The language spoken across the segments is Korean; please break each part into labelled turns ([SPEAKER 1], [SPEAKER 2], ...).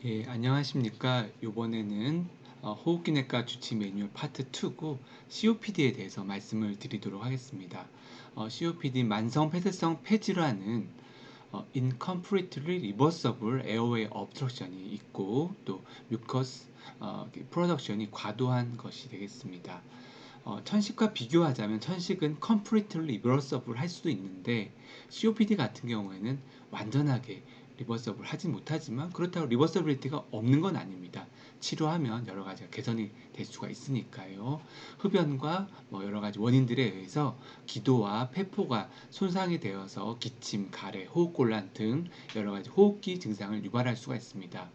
[SPEAKER 1] 예, 안녕하십니까. 요번에는 호흡기내과 주치 매뉴얼 파트 2고 COPD에 대해서 말씀을 드리도록 하겠습니다. COPD 만성 폐쇄성 폐질환은 incompletely reversible airway obstruction이 있고 또 mucus production이 과도한 것이 되겠습니다. 천식과 비교하자면 천식은 completely reversible 할 수도 있는데 COPD 같은 경우에는 완전하게 리버서블 하진 못하지만 그렇다고 리버서빌리티가 없는 건 아닙니다. 치료하면 여러 가지가 개선이 될 수가 있으니까요. 흡연과 뭐 여러 가지 원인들에 의해서 기도와 폐포가 손상이 되어서 기침, 가래, 호흡곤란 등 여러 가지 호흡기 증상을 유발할 수가 있습니다.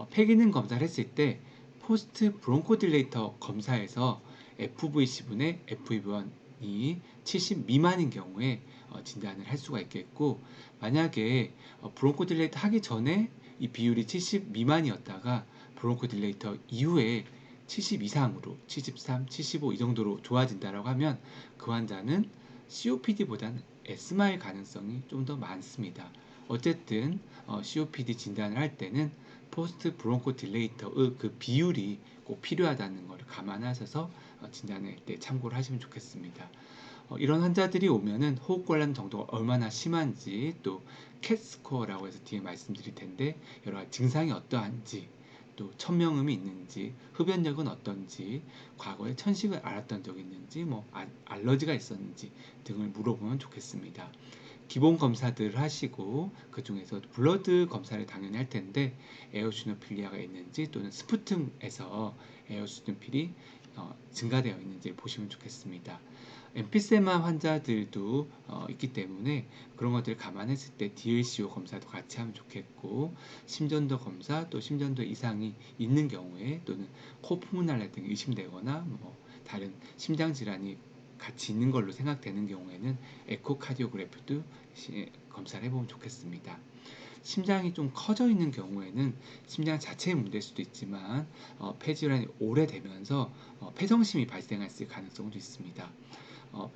[SPEAKER 1] 폐기능 검사를 했을 때 포스트 브론코딜레이터 검사에서 FVC분의 FEV1이 70 미만인 경우에 진단을 할 수가 있겠고, 만약에 브론코딜레이터 하기 전에 이 비율이 70 미만이었다가 브론코딜레이터 이후에 70 이상으로 73, 75 이 정도로 좋아진다라고 하면 그 환자는 COPD보다는 에스마일 가능성이 좀 더 많습니다. 어쨌든 COPD 진단을 할 때는 포스트 브론코 딜레이터의 그 비율이 꼭 필요하다는 것을 감안하셔서 진단할 때 참고를 하시면 좋겠습니다. 이런 환자들이 오면은 호흡곤란 정도가 얼마나 심한지 또 캣스코어라고 해서 뒤에 말씀드릴 텐데 여러 가지 증상이 어떠한지 또 천명음이 있는지 흡연력은 어떤지 과거에 천식을 앓았던 적이 있는지 뭐 알러지가 있었는지 등을 물어보면 좋겠습니다. 기본 검사들을 하시고 그 중에서 블러드 검사를 당연히 할 텐데 에오시노필리아가 있는지 또는 스푸tum에서 에오시노필이 증가되어 있는지 보시면 좋겠습니다. 엠피세마 환자들도 있기 때문에 그런 것들을 감안했을 때 DLCO 검사도 같이 하면 좋겠고 심전도 검사 또 심전도 이상이 있는 경우에 또는 코푸문랄 등이 의심되거나 뭐 다른 심장 질환이 같이 있는 걸로 생각되는 경우에는 에코카디오그래프도 검사를 해보면 좋겠습니다. 심장이 좀 커져 있는 경우에는 심장 자체의 문제일 수도 있지만 폐질환이 오래되면서 폐성심이 발생할 가능성도 있습니다.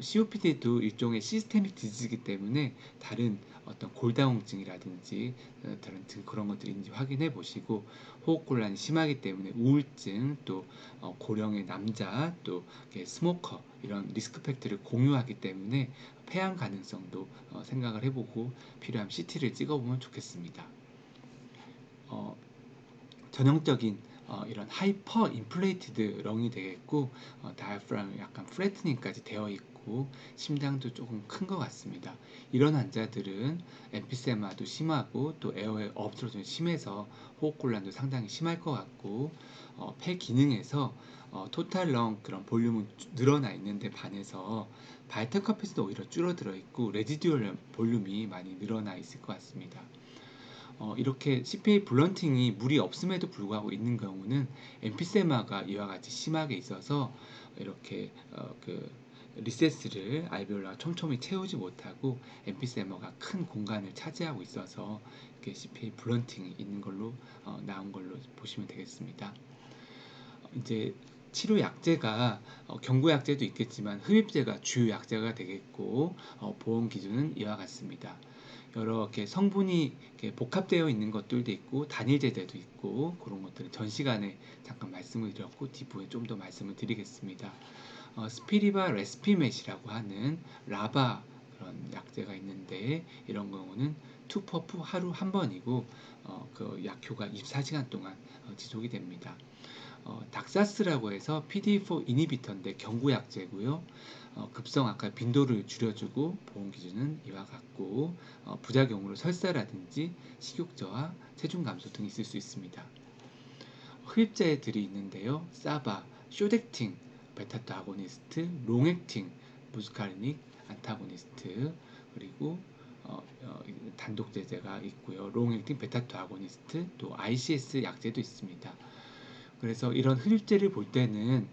[SPEAKER 1] COPD도 일종의 시스테믹 디지이기 때문에 다른 어떤 골다공증이라든지 다른 그런 것들인지 확인해 보시고 호흡곤란이 심하기 때문에 우울증 또 고령의 남자 또 스모커 이런 리스크 팩터를 공유하기 때문에 폐암 가능성도 생각을 해보고 필요하면 CT를 찍어보면 좋겠습니다. 어, 전형적인 이런 하이퍼 인플레이티드 렁이 되겠고 다이아프람이 약간 플래트닝까지 되어 있고 심장도 조금 큰 것 같습니다. 이런 환자들은 엠피세마도 심하고 또 에어웨이 업스트럭션이 심해서 호흡곤란도 상당히 심할 것 같고 폐 기능에서 토탈 렁 그런 볼륨은 늘어나 있는데 반해서 바이탈 카피스도 오히려 줄어들어 있고 레지듀얼 볼륨이 많이 늘어나 있을 것 같습니다. 이렇게 CPA 블런팅이 물이 없음에도 불구하고 있는 경우는 엠피세마가 이와 같이 심하게 있어서 이렇게 그 리세스를 알베올라 촘촘히 채우지 못하고 엠피세마가 큰 공간을 차지하고 있어서 이렇게 CPA 블런팅이 있는 걸로 나온 걸로 보시면 되겠습니다. 이제 치료 약제가 경구 약제도 있겠지만 흡입제가 주요 약제가 되겠고 보험 기준은 이와 같습니다. 여러 개 성분이 이렇게 복합되어 있는 것들도 있고 단일 제제도 있고 그런 것들은 전 시간에 잠깐 말씀을 드렸고 뒤부에 좀 더 말씀을 드리겠습니다. 스피리바 레스피맷이라고 하는 라바 그런 약제가 있는데 이런 경우는 투퍼프 하루 한 번이고 그 약효가 24시간 동안 지속이 됩니다. 닥사스라고 해서 PDE4 이니비터인데 경구약제고요. 급성악화 빈도를 줄여주고 보험 기준은 이와 같고 부작용으로 설사라든지 식욕저하, 체중 감소 등이 있을 수 있습니다. 흡입제들이 있는데요. 사바, 쇼덱팅, 베타토 아고니스트, 롱액팅, 무스카리닉, 안타고니스트 그리고 단독 제제가 있고요. 롱액팅 베타토 아고니스트 또 ICS 약제도 있습니다. 그래서 이런 흡입제를 볼 때는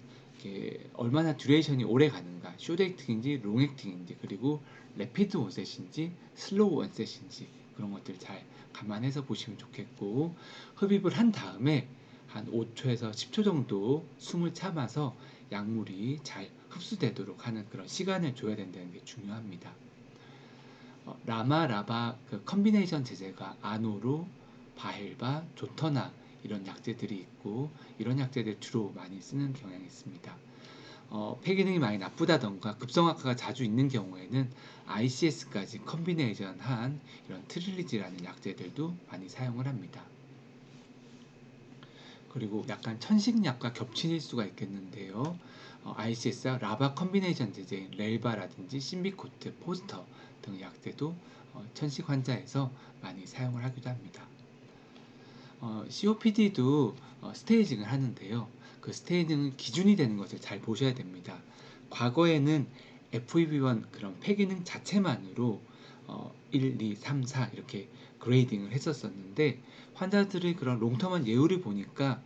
[SPEAKER 1] 얼마나 듀레이션이 오래 가는가, 숏액팅인지 롱액팅인지 그리고 레피드 원셋인지 슬로우 원셋인지 그런 것들 잘 감안해서 보시면 좋겠고 흡입을 한 다음에 한 5초에서 10초 정도 숨을 참아서 약물이 잘 흡수되도록 하는 그런 시간을 줘야 된다는 게 중요합니다. 라마 라바 그 컨비네이션 제제가 아노루, 바헬바, 조터나 이런 약제들이 있고 이런 약제들 주로 많이 쓰는 경향이 있습니다. 폐 기능이 많이 나쁘다던가 급성악화가 자주 있는 경우에는 ICS까지 컨비네이션한 이런 트릴리지라는 약제들도 많이 사용을 합니다. 그리고 약간 천식약과 겹칠 수가 있겠는데요. ICS와 라바 컨비네이션 제제인 렐바라든지 신비코트, 포스터 등 약제도 천식 환자에서 많이 사용을 하기도 합니다. COPD도 스테이징을 하는데요. 그 스테이징은 기준이 되는 것을 잘 보셔야 됩니다. 과거에는 FEV1 그런 폐기능 자체만으로 1, 2, 3, 4 이렇게 그레이딩을 했었었는데 환자들의 그런 롱텀한 예후를 보니까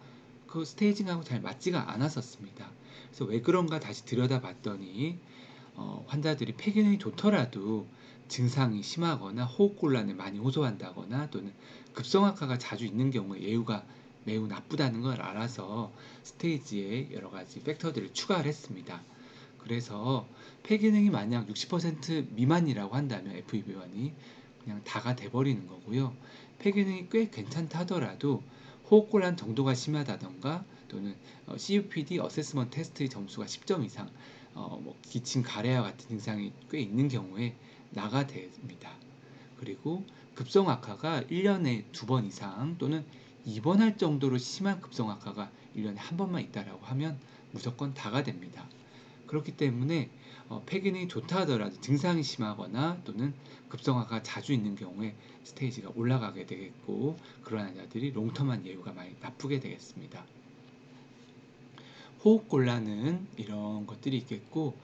[SPEAKER 1] 그 스테이징하고 잘 맞지가 않았었습니다. 그래서 왜 그런가 다시 들여다봤더니 환자들이 폐기능이 좋더라도 증상이 심하거나 호흡곤란을 많이 호소한다거나 또는 급성악화가 자주 있는 경우에 예후가 매우 나쁘다는 걸 알아서 스테이지에 여러 가지 팩터들을 추가를 했습니다. 그래서 폐기능이 만약 60% 미만이라고 한다면 FEV1이 그냥 다가 돼버리는 거고요. 폐기능이 꽤 괜찮다 하더라도 호흡곤란 정도가 심하다던가 또는 COPD 어세스먼트 테스트의 점수가 10점 이상 뭐 기침 가래와 같은 증상이 꽤 있는 경우에 나가 됩니다. 그리고 급성 악화가 1년에 2번 이상 또는 입원할 정도로 심한 급성 악화가 1년에 한 번만 있다라고 하면 무조건 다가 됩니다. 그렇기 때문에 폐기능이 좋다 하더라도 증상이 심하거나 또는 급성화가 자주 있는 경우에 스테이지가 올라가게 되겠고 그런 환자들이 롱텀한 예후가 많이 나쁘게 되겠습니다. 호흡곤란은 이런 것들이 있겠고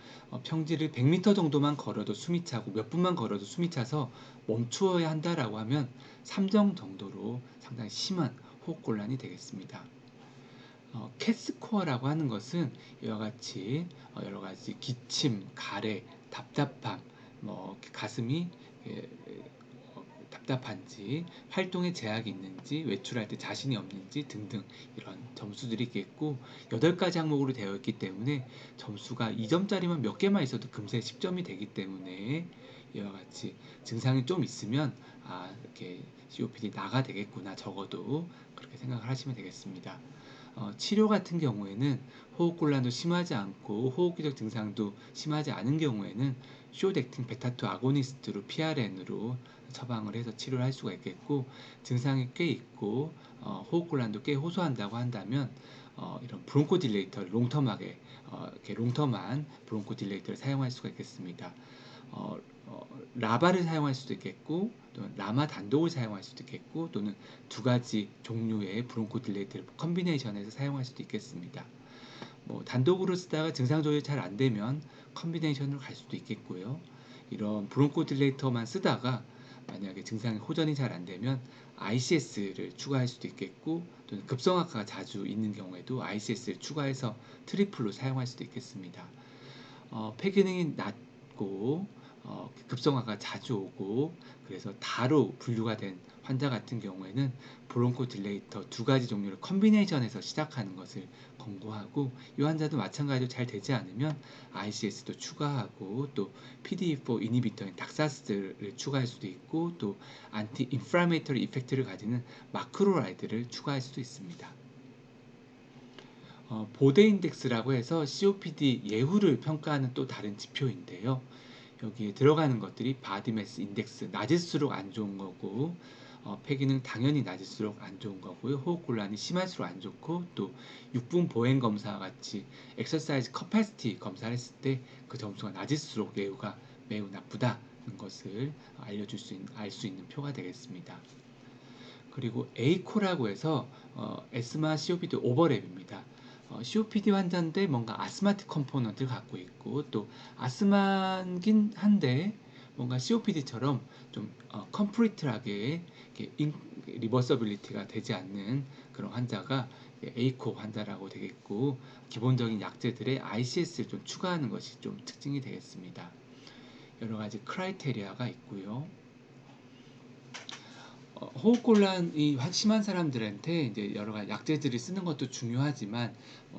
[SPEAKER 1] 평지를 100m 정도만 걸어도 숨이 차고 몇 분만 걸어도 숨이 차서 멈추어야 한다라고 하면 3정 정도로 상당히 심한 호흡곤란이 되겠습니다. 캣스코어라고 하는 것은 이와 같이 여러 가지 기침, 가래, 답답함, 가슴이 답답한지, 활동에 제약이 있는지, 외출할 때 자신이 없는지 등등 이런 점수들이 있겠고 8가지 항목으로 되어 있기 때문에 점수가 2점짜리만 몇 개만 있어도 금세 10점이 되기 때문에 이와 같이 증상이 좀 있으면 이렇게 COPD 나가 되겠구나 적어도 그렇게 생각을 하시면 되겠습니다. 치료 같은 경우에는 호흡곤란도 심하지 않고 호흡기적 증상도 심하지 않은 경우에는 쇼덱틴 베타2 아고니스트로 PRN으로 처방을 해서 치료를 할 수가 있겠고 증상이 꽤 있고 호흡곤란도 꽤 호소한다고 한다면 이런 브론코딜레이터를 롱텀하게 이렇게 롱텀한 브론코딜레이터를 사용할 수가 있겠습니다. 어, 라바를 사용할 수도 있겠고 또는 라마 단독을 사용할 수도 있겠고 또는 두 가지 종류의 브론코딜레이터를 컨비네이션해서 사용할 수도 있겠습니다. 단독으로 쓰다가 증상 조절이 잘 안 되면 컨비네이션으로 갈 수도 있겠고요. 이런 브론코딜레이터만 쓰다가 만약에 증상이 호전이 잘 안 되면 ICS를 추가할 수도 있겠고 또는 급성악화가 자주 있는 경우에도 ICS를 추가해서 트리플로 사용할 수도 있겠습니다. 폐기능이 낮고 급성화가 자주 오고 그래서 다로 분류가 된 환자 같은 경우에는 브론코 딜레이터 두 가지 종류를 컨비네이션해서 시작하는 것을 권고하고 이 환자도 마찬가지로 잘 되지 않으면 ICS도 추가하고 또 PDE4 이니비터인 닥사스를 추가할 수도 있고 또 안티 인플라메이터리 이펙트를 가지는 마크로라이드를 추가할 수도 있습니다. 보데 인덱스라고 해서 COPD 예후를 평가하는 또 다른 지표인데요. 여기에 들어가는 것들이 바디매스 인덱스 낮을수록 안 좋은 거고 폐기능 당연히 낮을수록 안 좋은 거고요. 호흡곤란이 심할수록 안 좋고 또 6분 보행 검사와 같이 엑서사이즈 커패시티 검사를 했을 때 그 점수가 낮을수록 예후가 매우 나쁘다는 것을 알 수 있는 표가 되겠습니다. 그리고 에이코라고 해서 에스마 COPD 오버랩입니다. COPD 환자인데 뭔가 아스마틱 컴포넌트를 갖고 있고 또 아스마긴 한데 뭔가 COPD처럼 좀 컴플리트하게 리버서빌리티가 되지 않는 그런 환자가 에이코 환자라고 되겠고 기본적인 약제들의 ICS를 좀 추가하는 것이 좀 특징이 되겠습니다. 여러 가지 크라이테리아가 있고요. 호흡곤란이 심한 사람들한테 이제 여러 가지 약제들을 쓰는 것도 중요하지만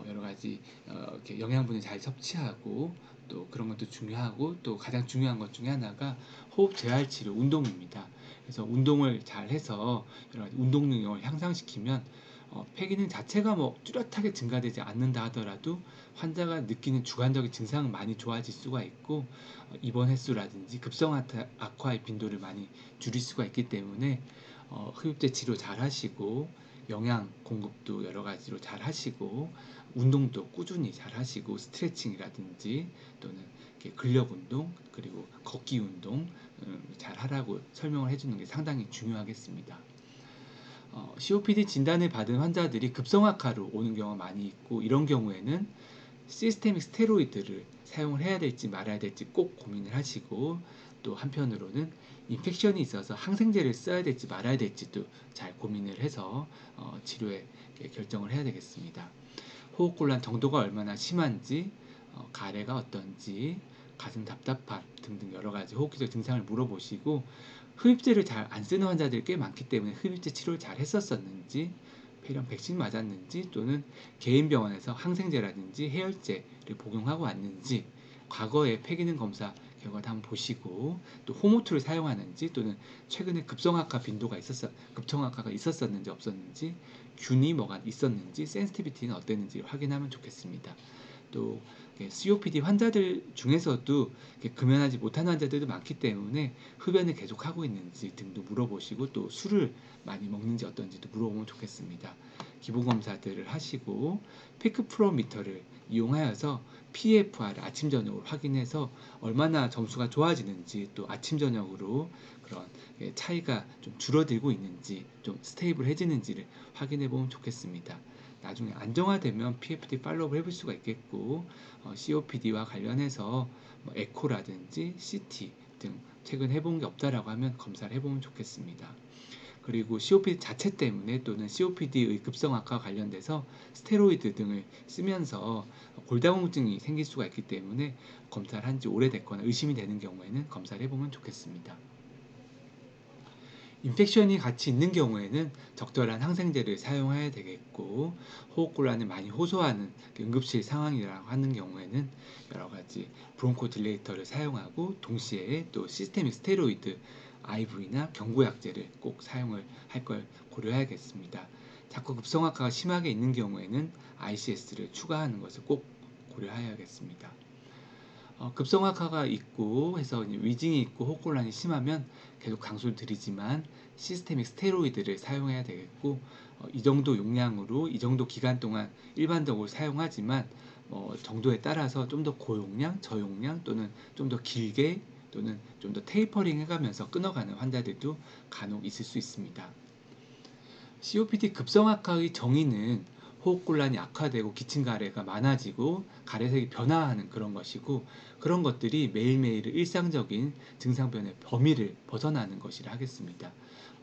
[SPEAKER 1] 여러 가지 이렇게 영양분을 잘 섭취하고 또 그런 것도 중요하고 또 가장 중요한 것 중에 하나가 호흡 재활 치료 운동입니다. 그래서 운동을 잘 해서 여러 가지 운동 능력을 향상시키면 폐 기능 자체가 뭐 뚜렷하게 증가되지 않는다 하더라도 환자가 느끼는 주관적인 증상은 많이 좋아질 수가 있고 입원 횟수라든지 급성 악화의 빈도를 많이 줄일 수가 있기 때문에 흡입제 치료 잘 하시고 영양 공급도 여러 가지로 잘 하시고 운동도 꾸준히 잘 하시고 스트레칭이라든지 또는 근력 운동 그리고 걷기 운동 잘 하라고 설명을 해주는 게 상당히 중요하겠습니다. COPD 진단을 받은 환자들이 급성악화로 오는 경우가 많이 있고 이런 경우에는 시스테믹 스테로이드를 사용을 해야 될지 말아야 될지 꼭 고민을 하시고 또 한편으로는 인펙션이 있어서 항생제를 써야 될지 말아야 될지도 잘 고민을 해서 치료에 결정을 해야 되겠습니다. 호흡곤란 정도가 얼마나 심한지, 가래가 어떤지, 가슴 답답함 등등 여러 가지 호흡기적 증상을 물어보시고 흡입제를 잘 안 쓰는 환자들이 꽤 많기 때문에 흡입제 치료를 잘 했었었는지 폐렴 백신 맞았는지 또는 개인 병원에서 항생제라든지 해열제를 복용하고 왔는지 과거에 폐기능 검사 결과도 한번 보시고 또 호모투를 사용하는지 또는 최근에 급성악화 빈도가 급성악화가 있었었는지 없었는지 균이 뭐가 있었는지 센시티비티는 어땠는지 확인하면 좋겠습니다. 또 COPD 환자들 중에서도 금연하지 못하는 환자들도 많기 때문에 흡연을 계속하고 있는지 등도 물어보시고 또 술을 많이 먹는지 어떤지도 물어보면 좋겠습니다. 기본 검사들을 하시고 피크프로미터를 이용하여서 PFR을 아침 저녁으로 확인해서 얼마나 점수가 좋아지는지 또 아침 저녁으로 그런 차이가 좀 줄어들고 있는지 좀 스테이블해지는지를 확인해 보면 좋겠습니다. 나중에 안정화되면 PFD 팔로우를 해볼 수가 있겠고 COPD와 관련해서 뭐 에코라든지 CT 등 최근 해본 게 없다라고 하면 검사를 해보면 좋겠습니다. 그리고 COPD 자체 때문에 또는 COPD의 급성악화와 관련돼서 스테로이드 등을 쓰면서 골다공증이 생길 수가 있기 때문에 검사를 한 지 오래됐거나 의심이 되는 경우에는 검사를 해보면 좋겠습니다. 인펙션이 같이 있는 경우에는 적절한 항생제를 사용해야 되겠고 호흡곤란을 많이 호소하는 응급실 상황이라고 하는 경우에는 여러 가지 브론코딜레이터를 사용하고 동시에 또 시스테믹 스테로이드 IV나 경구약제를 꼭 사용을 할 걸 고려해야겠습니다. 자꾸 급성악화가 심하게 있는 경우에는 ICS를 추가하는 것을 꼭 고려해야겠습니다. 급성악화가 있고 해서 위증이 있고 호흡곤란이 심하면 계속 강조를 드리지만 시스테믹 스테로이드를 사용해야 되겠고 이 정도 용량으로 이 정도 기간 동안 일반적으로 사용하지만 정도에 따라서 좀 더 고용량, 저용량 또는 좀 더 길게 또는 좀 더 테이퍼링 해가면서 끊어가는 환자들도 간혹 있을 수 있습니다. COPD 급성악화의 정의는 호흡곤란이 악화되고 기침가래가 많아지고 가래색이 변화하는 그런 것이고 그런 것들이 매일매일 일상적인 증상변의 범위를 벗어나는 것이라 하겠습니다.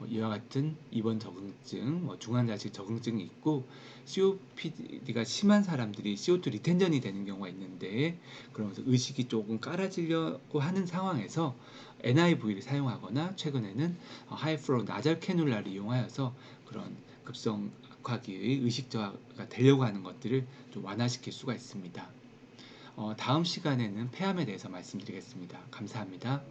[SPEAKER 1] 이와 같은 입원 적응증, 중환자실 적응증이 있고 COPD가 심한 사람들이 CO2 리텐전이 되는 경우가 있는데 그러면서 의식이 조금 깔아지려고 하는 상황에서 NIV를 사용하거나 최근에는 하이플로우 나잘 캐놀라를 이용하여서 그런 급성 악화기의 의식 저하가 되려고 하는 것들을 좀 완화시킬 수가 있습니다. 다음 시간에는 폐암에 대해서 말씀드리겠습니다. 감사합니다.